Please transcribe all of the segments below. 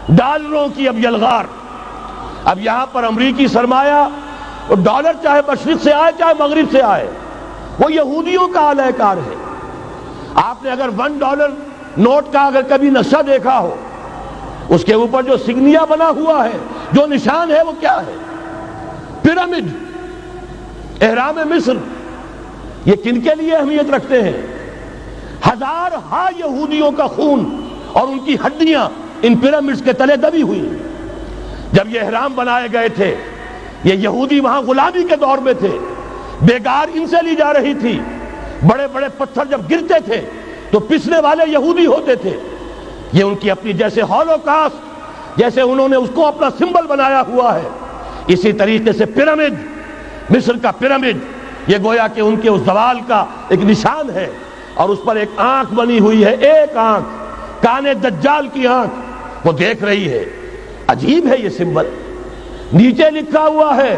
ڈالروں کی اب یلغار. اب یہاں پر امریکی سرمایہ اور ڈالر چاہے مشرق سے آئے چاہے مغرب سے آئے وہ یہودیوں کا اعلی کار ہے. آپ نے اگر $1 نوٹ کا اگر کبھی نقشہ دیکھا ہو، اس کے اوپر جو سگنیا بنا ہوا ہے، جو نشان ہے، وہ کیا ہے؟ پیرامڈ، احرام مصر. یہ کن کے لیے اہمیت رکھتے ہیں؟ ہزارہا یہودیوں کا خون اور ان کی ہڈیاں ان پیرامڈز کے تلے دبی ہوئی. جب یہ احرام بنائے گئے تھے، یہ یہودی وہاں غلامی کے دور میں تھے، بیگار ان سے لی جا رہی تھی. بڑے بڑے پتھر جب گرتے تھے تو پسنے والے یہودی ہوتے تھے. یہ ان کی اپنی جیسے ہولوکاسٹ، جیسے انہوں نے اس کو اپنا سمبل بنایا ہوا ہے، اسی طریقے سے پیرامڈ، مصر کا پیرامڈ، یہ گویا کہ ان کے اس زوال کا ایک نشان ہے. اور اس پر ایک آنکھ بنی ہوئی ہے، ایک آنکھ، کانے دجال کی آنکھ، وہ دیکھ رہی ہے. عجیب ہے یہ سمبل. نیچے لکھا ہوا ہے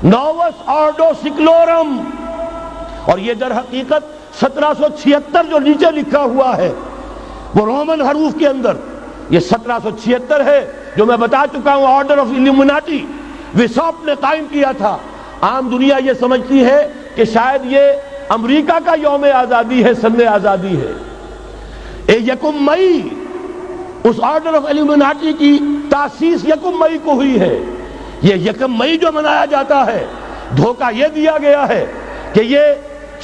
نووس آرڈو سکلورم، اور یہ در حقیقت 1776 جو نیچے لکھا ہوا ہے وہ رومن حروف کے اندر یہ 1776 ہے، جو میں بتا چکا ہوں آرڈر آف الومناٹی وساپ نے قائم کیا تھا. عام دنیا یہ سمجھتی ہے کہ شاید یہ امریکہ کا یوم آزادی ہے، سن آزادی ہے. 1 مئی اس آرڈر آف الومناٹی کی تاسیس 1 مئی کو ہوئی ہے. یہ 1 مئی جو منایا جاتا ہے، دھوکہ یہ دیا گیا ہے کہ یہ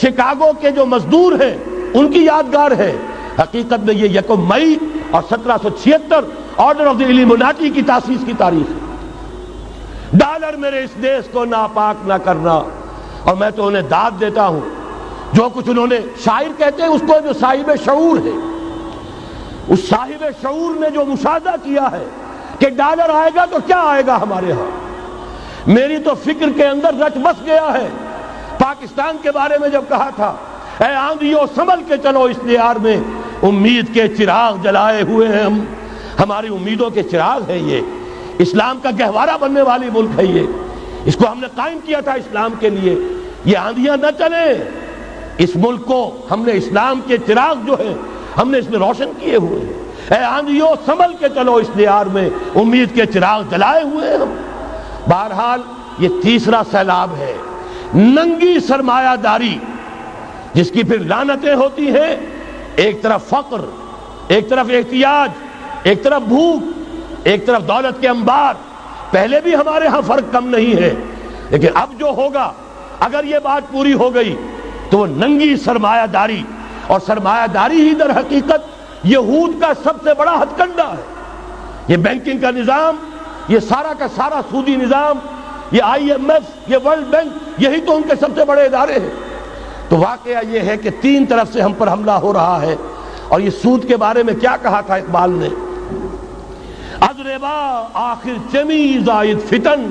شکاگو کے جو مزدور ہیں ان کی یادگار ہے. حقیقت میں یہ 1 مئی اور 1776 آرڈر آف دی الومناٹی کی تاسیس کی تاریخ ہے. ڈالر میرے اس دیش کو ناپاک نہ کرنا. اور میں تو انہیں داد دیتا ہوں، جو کچھ انہوں نے، شاعر کہتے ہیں اس کو جو صاحب شعور ہے، اس صاحب شعور نے جو مشاہدہ کیا ہے کہ ڈالر آئے گا تو کیا آئے گا ہمارے ہاں. میری تو فکر کے اندر رچ بس گیا ہے. پاکستان کے بارے میں جب کہا تھا اے آندھیو سنبھل کے چلو اس دیار میں، امید کے چراغ جلائے ہوئے ہیں ہم. ہماری امیدوں کے چراغ ہے. یہ اسلام کا گہوارہ بننے والی ملک ہے. یہ اس کو ہم نے قائم کیا تھا اسلام کے لیے. یہ آندھیاں نہ چلیں. اس ملک کو ہم نے اسلام کے چراغ جو ہے ہم نے اس میں روشن کیے ہوئے ہیں. اے آندھیو سنبھل کے چلو اس دیار میں، امید کے چراغ جلائے ہوئے ہیں ہم. بہرحال یہ تیسرا سیلاب ہے، ننگی سرمایہ داری، جس کی پھر لعنتیں ہوتی ہیں. ایک طرف فقر، ایک طرف احتیاج، ایک طرف بھوک، ایک طرف دولت کے انبار. پہلے بھی ہمارے ہاں فرق کم نہیں ہے، لیکن اب جو ہوگا اگر یہ بات پوری ہو گئی تو وہ ننگی سرمایہ داری. اور سرمایہ داری ہی در حقیقت یہود کا سب سے بڑا ہتھ کنڈا ہے. یہ بینکنگ کا نظام، یہ سارا کا سارا سودی نظام، یہ IMF، یہ ورلڈ بینک، یہی تو ان کے سب سے بڑے ادارے ہیں. تو واقعہ یہ ہے کہ 3 طرف سے ہم پر حملہ ہو رہا ہے. اور یہ سود کے بارے میں کیا کہا تھا اقبال نے؟ از ربا آخر چمی زائد فتن.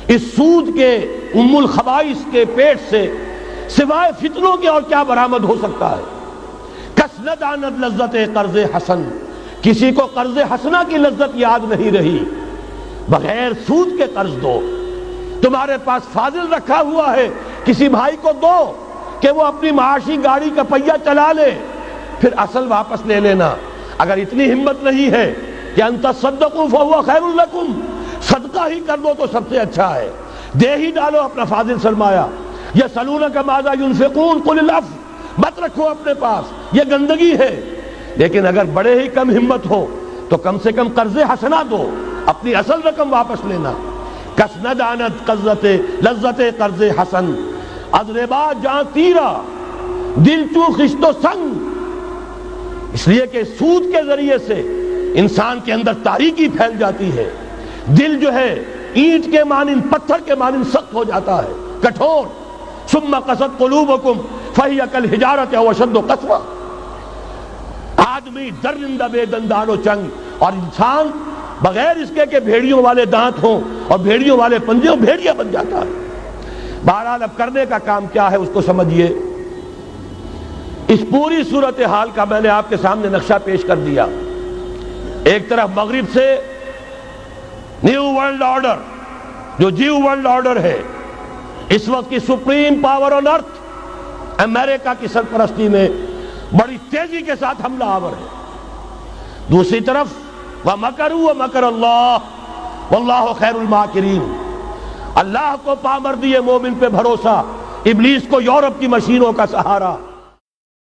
اس سود کے الخبائث کے پیٹ سے سوائے فتنوں کے اور کیا برآمد ہو سکتا ہے؟ کس نہ داند لذت قرض حسن. کسی کو قرض حسنہ کی لذت یاد نہیں رہی. بغیر سود کے قرض دو. تمہارے پاس فاضل رکھا ہوا ہے، کسی بھائی کو دو کہ وہ اپنی معاشی گاڑی کا پہیہ چلا لے، پھر اصل واپس لے لینا. اگر اتنی ہمت نہیں ہے کہ ان تصدقوا فهو خیر لکم، صدقہ ہی کر دو تو سب سے اچھا ہے. دے ہی ڈالو اپنا فاضل سرمایہ. یسألونک ماذا ينفقون قل العفو، مت رکھو اپنے پاس، یہ گندگی ہے. لیکن اگر بڑے ہی کم ہمت ہو تو کم سے کم قرض حسنہ دو، اپنی اصل رقم واپس لینا. کس نہ دانت لذت قرض حسن. از ربا جاں تیرا دل چو خشت و سنگ. اس لیے کہ سود کے ذریعے سے انسان کے اندر تاریکی پھیل جاتی ہے. دل جو ہے اینٹ کے مانند، پتھر کے مانند سخت ہو جاتا ہے، کٹھور. ثم قست قلوبکم فہی کالحجارۃ او اشد قسوہ. آدمی درندہ بے دندان و چنگ، اور انسان بغیر اس کے کہ بھیڑیوں والے دانت ہوں اور بھیڑیوں والے پنجے ہوں، بھیڑیا بن جاتا ہے. بہرحال اب کرنے کا کام کیا ہے اس کو سمجھیے. اس پوری صورتحال کا میں نے آپ کے سامنے نقشہ پیش کر دیا. ایک طرف مغرب سے نیو ورلڈ آرڈر، جو جیو ورلڈ آرڈر ہے، اس وقت کی سپریم پاور آن ارتھ، امریکہ کی سرپرستی میں بڑی تیزی کے ساتھ حملہ آور ہے. دوسری طرف وَمَكَرُوا وَمَكَرَ اللَّهُ وَاللَّهُ خَيْرُ الْمَاكِرِينَ۔ اللہ کو پامردی مومن پہ بھروسہ، ابلیس کو یورپ کی مشینوں کا سہارا۔